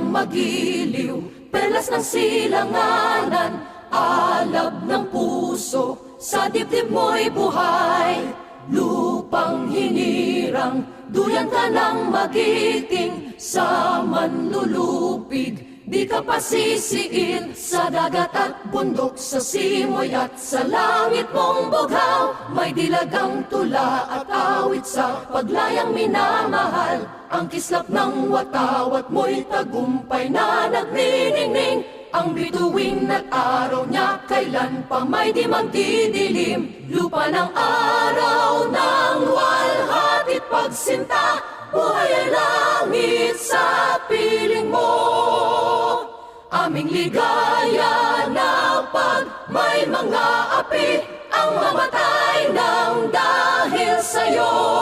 ng magiliw, perlas ng silanganan, alab ng puso, sa dibdib mo'y buhay. Lupang hinirang, duyan ka ng magiting, sa manlulupig, di ka pasisiin. Sa dagat at bundok, sa simoy at sa langit mong bughaw, may dilagang tula at awit sa paglayang minamahal. Ang kislap ng watawat mo'y tagumpay na nagniningning. Ang bituin at araw niya kailan pa may di magdidilim. Lupa ng araw ng walhatit pagsinta, buhay ay langit sa piling mo. Aming ligaya na pag may mga api ang mamatay ng dahil sa'yo.